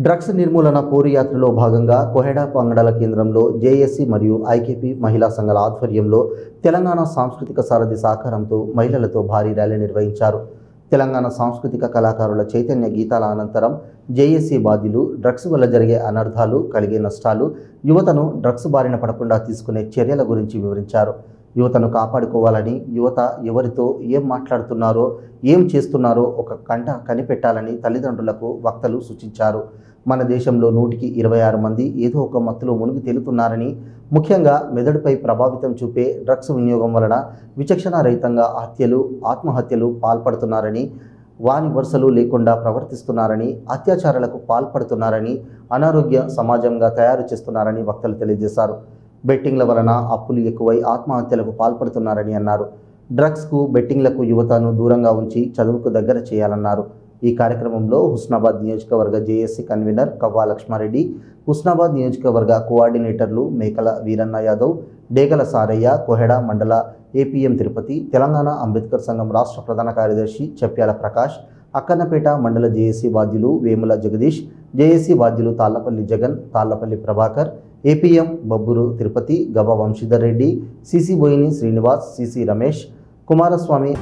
Drugs నిర్మూలన పోరుయాత్రలో భాగంగా కోహెడా మండల కేంద్రంలో జేఏసీ మరియు ఐకేపీ మహిళా సంఘాల ఆధ్వర్యంలో తెలంగాణ సాంస్కృతిక సారథి సహకారంతో మహిళలతో భారీ ర్యాలీ నిర్వహించారు. తెలంగాణ సాంస్కృతిక కళాకారుల చైతన్య గీతాల అనంతరం జేఏసీ బాధ్యులు డ్రగ్స్ వల్ల జరిగే అనర్థాలు, కలిగే నష్టాలు, యువతను డ్రగ్స్ బారిన పడకుండా తీసుకునే చర్యల గురించి వివరించారు. యువతను కాపాడుకోవాలని, యువత ఎవరితో ఏం మాట్లాడుతున్నారో, ఏం చేస్తున్నారో ఒక కంట కనిపెట్టాలని తల్లిదండ్రులకు వక్తలు సూచించారు. మన దేశంలో 100కి 26 మంది ఏదో ఒక మత్తులో మునిగి తేలుతున్నారని, ముఖ్యంగా మెదడుపై ప్రభావితం చూపే డ్రగ్స్ వినియోగం వలన విచక్షణారహితంగా హత్యలు, ఆత్మహత్యలు పాల్పడుతున్నారని, వాని వరుసలు లేకుండా ప్రవర్తిస్తున్నారని, అత్యాచారాలకు పాల్పడుతున్నారని, అనారోగ్య సమాజంగా తయారు చేస్తున్నారని వక్తలు తెలియజేశారు. బెట్టింగ్ల వలన అప్పులు ఎక్కువై ఆత్మహత్యలకు పాల్పడుతున్నారని అన్నారు. డ్రగ్స్కు, బెట్టింగ్లకు యువతను దూరంగా ఉంచి చదువుకు దగ్గర చేయాలన్నారు. ఈ కార్యక్రమంలో హుస్నాబాద్ నియోజకవర్గ జేఏసీ కన్వీనర్ కవ్వా లక్ష్మారెడ్డి, హుస్నాబాద్ నియోజకవర్గ కోఆర్డినేటర్లు మేకల వీరన్న యాదవ్, డేగల సారయ్య, కోహెడా మండల ఏపీఎం తిరుపతి, తెలంగాణ అంబేద్కర్ సంఘం రాష్ట్ర ప్రధాన కార్యదర్శి చెప్యాల ప్రకాష్, అక్కన్నపేట మండల జేఏసీ బాధ్యులు వేముల జగదీష్, జేఏసీ బాధ్యులు Tallapalli Jagan, Tallapalli Prabhakar, APM Babburu Tirupati, Gavva Vamshidhar Reddy, CC Boini Srinivas, CC Ramesh, Kumaraswamy